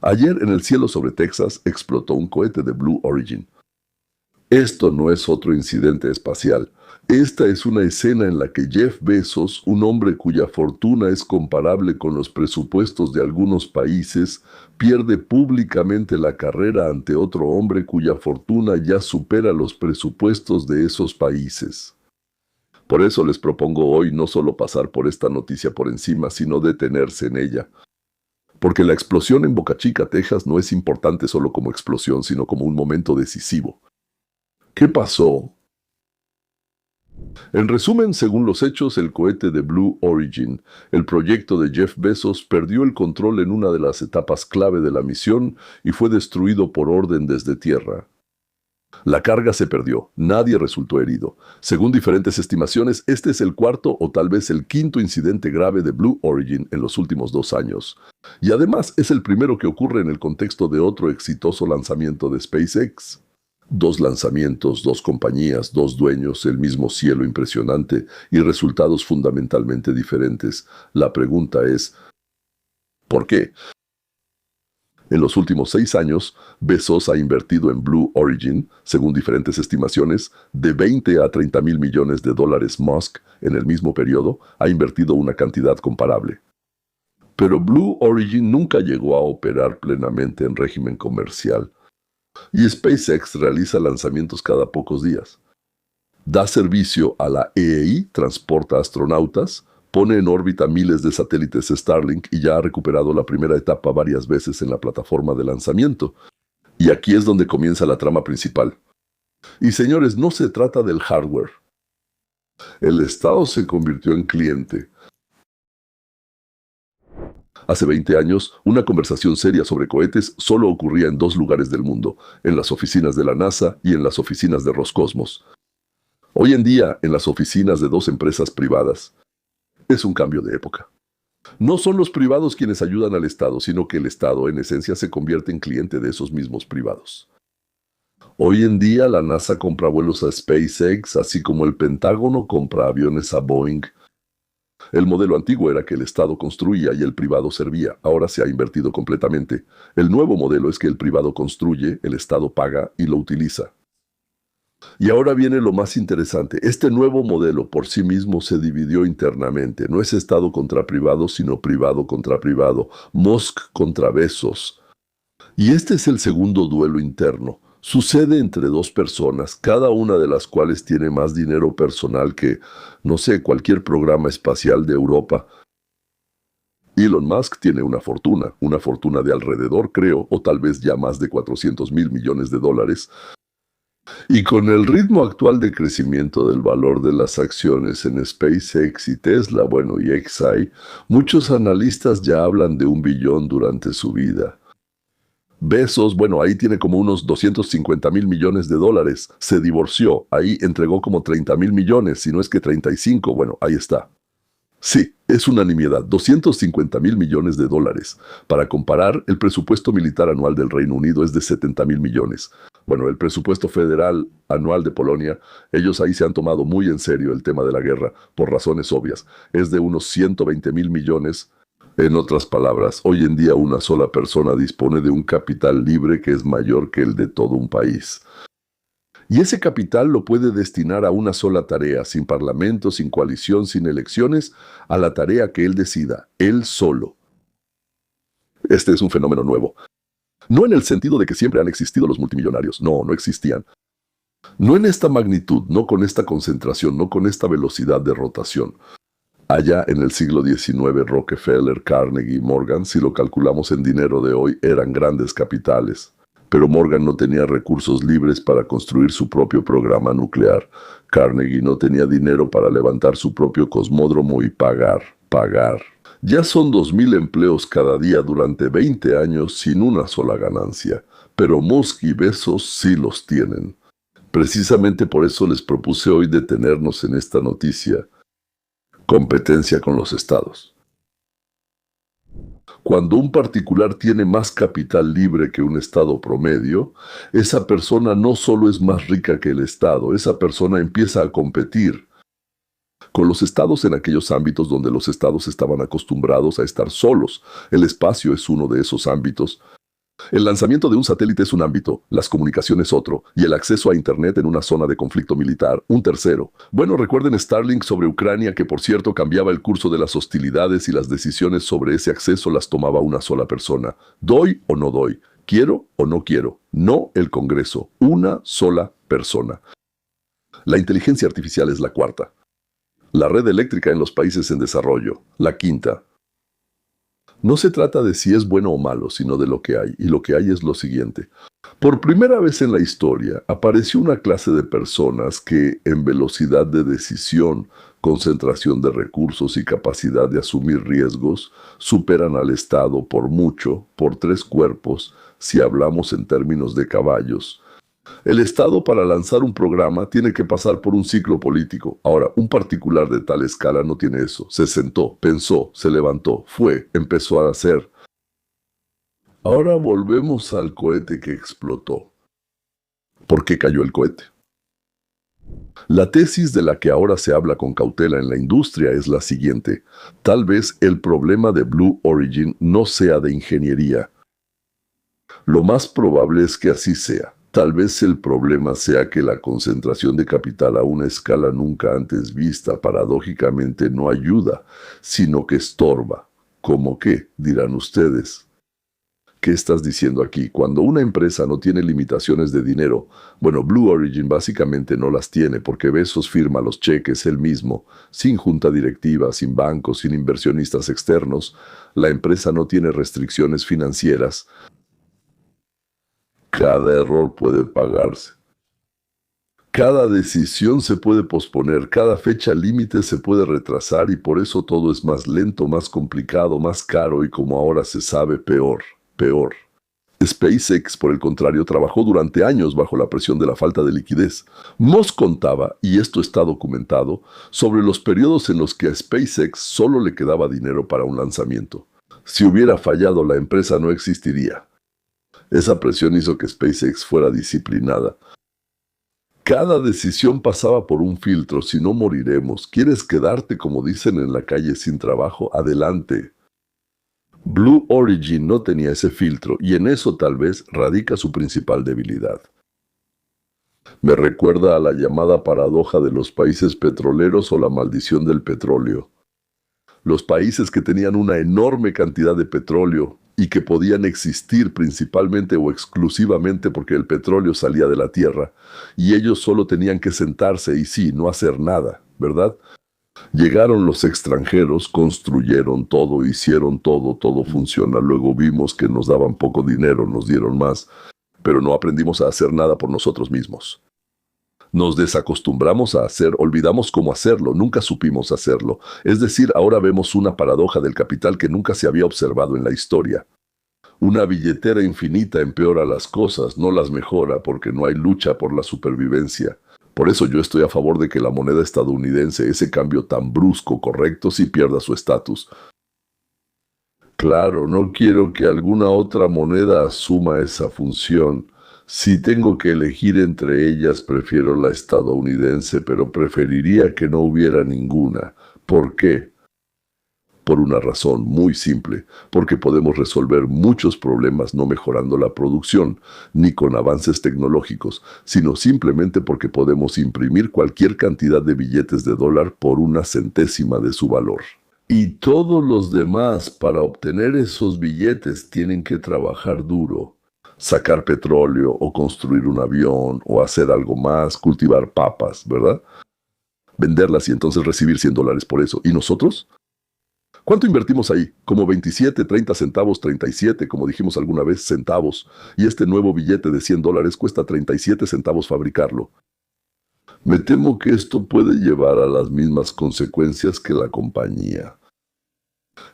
Ayer en el cielo sobre Texas explotó un cohete de Blue Origin. Esto no es otro incidente espacial. Esta es una escena en la que Jeff Bezos, un hombre cuya fortuna es comparable con los presupuestos de algunos países, pierde públicamente la carrera ante otro hombre cuya fortuna ya supera los presupuestos de esos países. Por eso les propongo hoy no solo pasar por esta noticia por encima, sino detenerse en ella. Porque la explosión en Boca Chica, Texas, no es importante solo como explosión, sino como un momento decisivo. ¿Qué pasó? En resumen, según los hechos, el cohete de Blue Origin, el proyecto de Jeff Bezos, perdió el control en una de las etapas clave de la misión y fue destruido por orden desde tierra. La carga se perdió, nadie resultó herido. Según diferentes estimaciones, este es el cuarto o tal vez el quinto incidente grave de Blue Origin en los últimos 2 años. Y además es el primero que ocurre en el contexto de otro exitoso lanzamiento de SpaceX. 2 lanzamientos, 2 compañías, 2 dueños, el mismo cielo impresionante y resultados fundamentalmente diferentes. La pregunta es, ¿por qué? En los últimos 6 años, Bezos ha invertido en Blue Origin, según diferentes estimaciones, de 20 a 30 mil millones de dólares. Musk, en el mismo periodo, ha invertido una cantidad comparable. Pero Blue Origin nunca llegó a operar plenamente en régimen comercial. Y SpaceX realiza lanzamientos cada pocos días. Da servicio a la EEI, transporta astronautas, pone en órbita miles de satélites Starlink y ya ha recuperado la primera etapa varias veces en la plataforma de lanzamiento. Y aquí es donde comienza la trama principal. Y señores, no se trata del hardware. El Estado se convirtió en cliente. Hace 20 años, una conversación seria sobre cohetes solo ocurría en 2 lugares del mundo, en las oficinas de la NASA y en las oficinas de Roscosmos. Hoy en día, en las oficinas de 2 empresas privadas. Es un cambio de época. No son los privados quienes ayudan al Estado, sino que el Estado, en esencia, se convierte en cliente de esos mismos privados. Hoy en día, la NASA compra vuelos a SpaceX, así como el Pentágono compra aviones a Boeing. El modelo antiguo era que el Estado construía y el privado servía. Ahora se ha invertido completamente. El nuevo modelo es que el privado construye, el Estado paga y lo utiliza. Y ahora viene lo más interesante. Este nuevo modelo por sí mismo se dividió internamente. No es Estado contra privado, sino privado contra privado. Musk contra Bezos. Y este es el segundo duelo interno. Sucede entre 2 personas, cada una de las cuales tiene más dinero personal que, no sé, cualquier programa espacial de Europa. Elon Musk tiene una fortuna de alrededor, creo, o tal vez ya más de 400 mil millones de dólares. Y con el ritmo actual de crecimiento del valor de las acciones en SpaceX y Tesla, y XAI, muchos analistas ya hablan de 1 billón durante su vida. Bezos, ahí tiene como unos 250 mil millones de dólares. Se divorció, ahí entregó como 30 mil millones, si no es que 35, ahí está. Sí, es una nimiedad, 250 mil millones de dólares. Para comparar, el presupuesto militar anual del Reino Unido es de 70 mil millones. El presupuesto federal anual de Polonia, ellos ahí se han tomado muy en serio el tema de la guerra, por razones obvias. Es de unos 120 mil millones. En otras palabras, hoy en día una sola persona dispone de un capital libre que es mayor que el de todo un país. Y ese capital lo puede destinar a una sola tarea, sin parlamento, sin coalición, sin elecciones, a la tarea que él decida, él solo. Este es un fenómeno nuevo. No en el sentido de que siempre han existido los multimillonarios, no existían. No en esta magnitud, no con esta concentración, no con esta velocidad de rotación. Allá en el siglo XIX, Rockefeller, Carnegie y Morgan, si lo calculamos en dinero de hoy, eran grandes capitales. Pero Morgan no tenía recursos libres para construir su propio programa nuclear. Carnegie no tenía dinero para levantar su propio cosmódromo y pagar. Ya son 2.000 empleos cada día durante 20 años sin una sola ganancia. Pero Musk y Bezos sí los tienen. Precisamente por eso les propuse hoy detenernos en esta noticia. Competencia con los estados. Cuando un particular tiene más capital libre que un estado promedio, esa persona no solo es más rica que el estado, esa persona empieza a competir con los estados en aquellos ámbitos donde los estados estaban acostumbrados a estar solos. El espacio es uno de esos ámbitos. El lanzamiento de un satélite es un ámbito, las comunicaciones otro, y el acceso a Internet en una zona de conflicto militar un tercero. Bueno, recuerden Starlink sobre Ucrania, que por cierto cambiaba el curso de las hostilidades y las decisiones sobre ese acceso las tomaba una sola persona. ¿Doy o no doy? ¿Quiero o no quiero? No el Congreso, una sola persona. La inteligencia artificial es la cuarta. La red eléctrica en los países en desarrollo, la quinta. No se trata de si es bueno o malo, sino de lo que hay, y lo que hay es lo siguiente. Por primera vez en la historia, apareció una clase de personas que, en velocidad de decisión, concentración de recursos y capacidad de asumir riesgos, superan al Estado por mucho, por 3 cuerpos, si hablamos en términos de caballos. El Estado, para lanzar un programa, tiene que pasar por un ciclo político. Ahora, un particular de tal escala no tiene eso. Se sentó, pensó, se levantó, fue, empezó a hacer. Ahora volvemos al cohete que explotó. ¿Por qué cayó el cohete? La tesis de la que ahora se habla con cautela en la industria es la siguiente. Tal vez el problema de Blue Origin no sea de ingeniería. Lo más probable es que así sea. Tal vez el problema sea que la concentración de capital a una escala nunca antes vista paradójicamente no ayuda, sino que estorba. ¿Cómo qué? Dirán ustedes. ¿Qué estás diciendo aquí? Cuando una empresa no tiene limitaciones de dinero, bueno, Blue Origin básicamente no las tiene porque Bezos firma los cheques él mismo, sin junta directiva, sin bancos, sin inversionistas externos, la empresa no tiene restricciones financieras. Cada error puede pagarse. Cada decisión se puede posponer, cada fecha límite se puede retrasar y por eso todo es más lento, más complicado, más caro y como ahora se sabe, peor. SpaceX, por el contrario, trabajó durante años bajo la presión de la falta de liquidez. Musk contaba, y esto está documentado, sobre los periodos en los que a SpaceX solo le quedaba dinero para un lanzamiento. Si hubiera fallado, la empresa no existiría. Esa presión hizo que SpaceX fuera disciplinada. Cada decisión pasaba por un filtro, si no moriremos. ¿Quieres quedarte, como dicen en la calle, sin trabajo? Adelante. Blue Origin no tenía ese filtro y en eso tal vez radica su principal debilidad. Me recuerda a la llamada paradoja de los países petroleros o la maldición del petróleo. Los países que tenían una enorme cantidad de petróleo y que podían existir principalmente o exclusivamente porque el petróleo salía de la tierra, y ellos solo tenían que sentarse y sí, no hacer nada, ¿verdad? Llegaron los extranjeros, construyeron todo, hicieron todo, todo funciona. Luego vimos que nos daban poco dinero, nos dieron más, pero no aprendimos a hacer nada por nosotros mismos. Nos desacostumbramos a hacer, olvidamos cómo hacerlo, nunca supimos hacerlo. Es decir, ahora vemos una paradoja del capital que nunca se había observado en la historia. Una billetera infinita empeora las cosas, no las mejora porque no hay lucha por la supervivencia. Por eso yo estoy a favor de que la moneda estadounidense, ese cambio tan brusco, correcto, sí pierda su estatus. Claro, no quiero que alguna otra moneda asuma esa función. Si tengo que elegir entre ellas, prefiero la estadounidense, pero preferiría que no hubiera ninguna. ¿Por qué? Por una razón muy simple, porque podemos resolver muchos problemas no mejorando la producción, ni con avances tecnológicos, sino simplemente porque podemos imprimir cualquier cantidad de billetes de dólar por una centésima de su valor. Y todos los demás, para obtener esos billetes, tienen que trabajar duro. Sacar petróleo, o construir un avión, o hacer algo más, cultivar papas, ¿verdad? Venderlas y entonces recibir $100 por eso. ¿Y nosotros? ¿Cuánto invertimos ahí? Como 27, 30 centavos, 37, como dijimos alguna vez, centavos. Y este nuevo billete de $100 cuesta 37 centavos fabricarlo. Me temo que esto puede llevar a las mismas consecuencias que la compañía.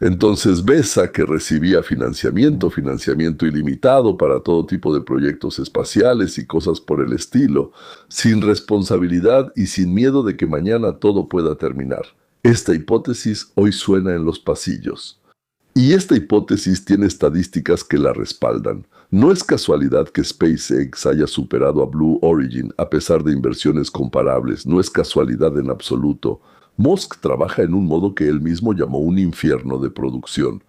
Entonces BESA, que recibía financiamiento ilimitado para todo tipo de proyectos espaciales y cosas por el estilo, sin responsabilidad y sin miedo de que mañana todo pueda terminar. Esta hipótesis hoy suena en los pasillos. Y esta hipótesis tiene estadísticas que la respaldan. No es casualidad que SpaceX haya superado a Blue Origin a pesar de inversiones comparables. No es casualidad en absoluto. Musk trabaja en un modo que él mismo llamó un infierno de producción.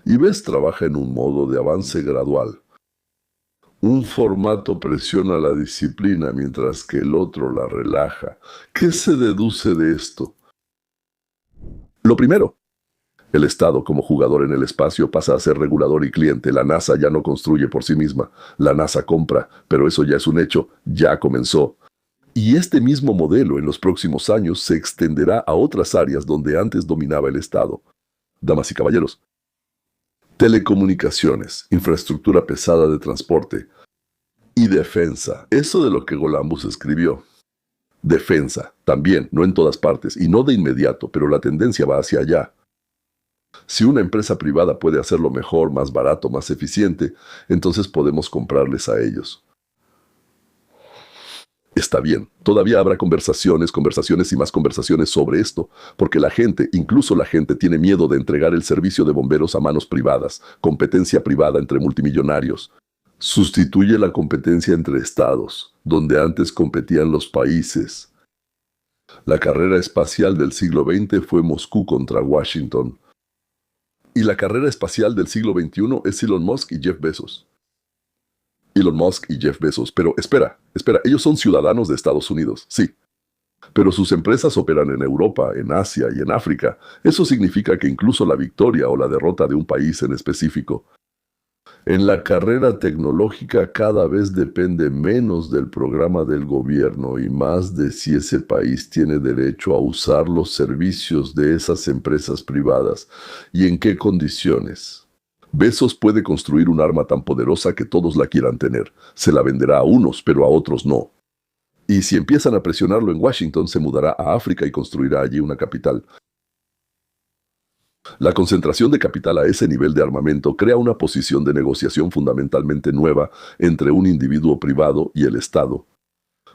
Y Bez trabaja en un modo de avance gradual. Un formato presiona la disciplina mientras que el otro la relaja. ¿Qué se deduce de esto? Lo primero, el Estado como jugador en el espacio pasa a ser regulador y cliente. La NASA ya no construye por sí misma. La NASA compra, pero eso ya es un hecho, ya comenzó. Y este mismo modelo en los próximos años se extenderá a otras áreas donde antes dominaba el Estado. Damas y caballeros, telecomunicaciones, infraestructura pesada de transporte y defensa. Eso de lo que Golambus escribió. Defensa, también, no en todas partes y no de inmediato, pero la tendencia va hacia allá. Si una empresa privada puede hacerlo mejor, más barato, más eficiente, entonces podemos comprarles a ellos. Está bien, todavía habrá conversaciones y más conversaciones sobre esto, porque la gente, incluso la gente, tiene miedo de entregar el servicio de bomberos a manos privadas, competencia privada entre multimillonarios. Sustituye la competencia entre estados, donde antes competían los países. La carrera espacial del siglo XX fue Moscú contra Washington. Y la carrera espacial del siglo XXI es Elon Musk y Jeff Bezos. Elon Musk y Jeff Bezos. Pero espera, ellos son ciudadanos de Estados Unidos, sí. Pero sus empresas operan en Europa, en Asia y en África. Eso significa que incluso la victoria o la derrota de un país en específico. En la carrera tecnológica cada vez depende menos del programa del gobierno y más de si ese país tiene derecho a usar los servicios de esas empresas privadas y en qué condiciones. Bezos puede construir un arma tan poderosa que todos la quieran tener. Se la venderá a unos, pero a otros no. Y si empiezan a presionarlo en Washington, se mudará a África y construirá allí una capital. La concentración de capital a ese nivel de armamento crea una posición de negociación fundamentalmente nueva entre un individuo privado y el Estado.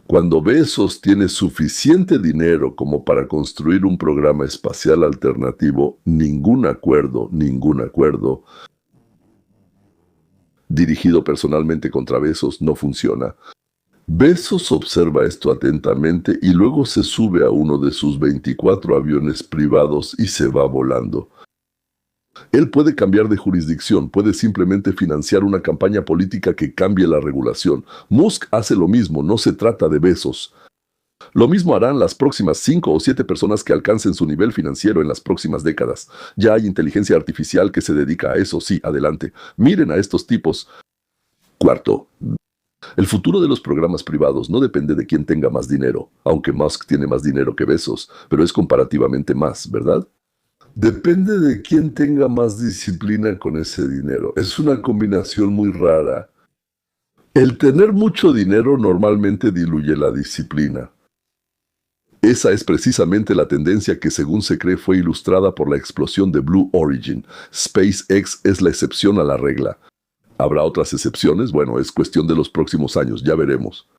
Cuando Bezos tiene suficiente dinero como para construir un programa espacial alternativo, ningún acuerdo dirigido personalmente contra Bezos no funciona. Bezos observa esto atentamente y luego se sube a uno de sus 24 aviones privados y se va volando. Él puede cambiar de jurisdicción, puede simplemente financiar una campaña política que cambie la regulación. Musk hace lo mismo, no se trata de Bezos. Lo mismo harán las próximas 5 o 7 personas que alcancen su nivel financiero en las próximas décadas. Ya hay inteligencia artificial que se dedica a eso, sí, adelante. Miren a estos tipos. Cuarto, el futuro de los programas privados no depende de quién tenga más dinero, aunque Musk tiene más dinero que Bezos, pero es comparativamente más, ¿verdad? Depende de quién tenga más disciplina con ese dinero. Es una combinación muy rara. El tener mucho dinero normalmente diluye la disciplina. Esa es precisamente la tendencia que según se cree fue ilustrada por la explosión de Blue Origin. SpaceX es la excepción a la regla. ¿Habrá otras excepciones? Bueno, es cuestión de los próximos años, ya veremos.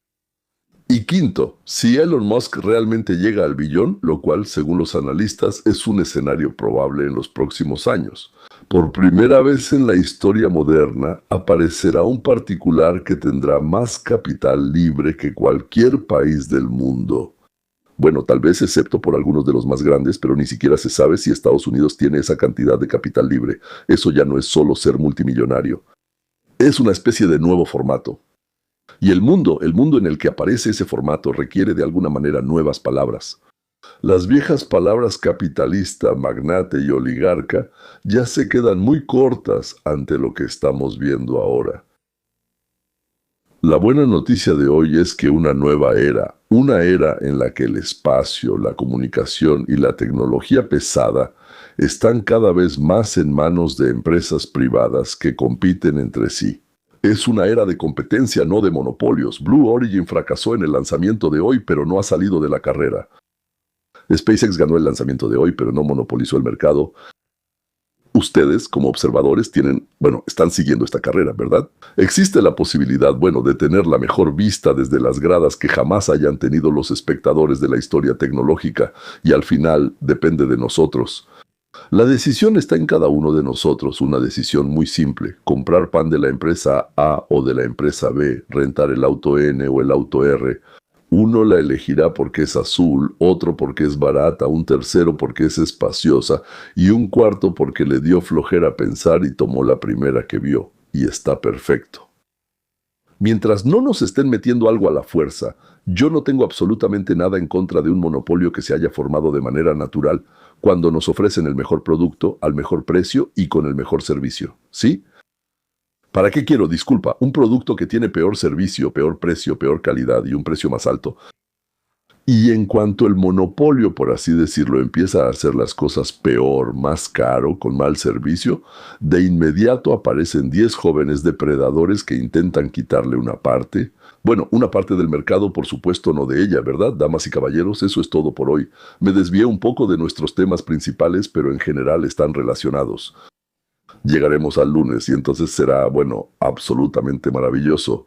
Y quinto, si Elon Musk realmente llega al billón, lo cual, según los analistas, es un escenario probable en los próximos años. Por primera vez en la historia moderna, aparecerá un particular que tendrá más capital libre que cualquier país del mundo. Bueno, tal vez excepto por algunos de los más grandes, pero ni siquiera se sabe si Estados Unidos tiene esa cantidad de capital libre. Eso ya no es solo ser multimillonario. Es una especie de nuevo formato. Y el mundo en el que aparece ese formato requiere de alguna manera nuevas palabras. Las viejas palabras capitalista, magnate y oligarca ya se quedan muy cortas ante lo que estamos viendo ahora. La buena noticia de hoy es que una nueva era, una era en la que el espacio, la comunicación y la tecnología pesada están cada vez más en manos de empresas privadas que compiten entre sí. Es una era de competencia, no de monopolios. Blue Origin fracasó en el lanzamiento de hoy, pero no ha salido de la carrera. SpaceX ganó el lanzamiento de hoy, pero no monopolizó el mercado. Ustedes, como observadores, están siguiendo esta carrera, ¿verdad? Existe la posibilidad, de tener la mejor vista desde las gradas que jamás hayan tenido los espectadores de la historia tecnológica, y al final depende de nosotros. La decisión está en cada uno de nosotros, una decisión muy simple: comprar pan de la empresa A o de la empresa B, rentar el auto N o el auto R. Uno la elegirá porque es azul, otro porque es barata, un tercero porque es espaciosa y un cuarto porque le dio flojera pensar y tomó la primera que vio. Y está perfecto. Mientras no nos estén metiendo algo a la fuerza, yo no tengo absolutamente nada en contra de un monopolio que se haya formado de manera natural cuando nos ofrecen el mejor producto, al mejor precio y con el mejor servicio. ¿Sí? ¿Para qué quiero? Disculpa, un producto que tiene peor servicio, peor precio, peor calidad y un precio más alto. Y en cuanto el monopolio, por así decirlo, empieza a hacer las cosas peor, más caro, con mal servicio, de inmediato aparecen 10 jóvenes depredadores que intentan quitarle una parte. Bueno, una parte del mercado, por supuesto, no de ella, ¿verdad? Damas y caballeros, eso es todo por hoy. Me desvié un poco de nuestros temas principales, pero en general están relacionados. Llegaremos al lunes y entonces será, bueno, absolutamente maravilloso.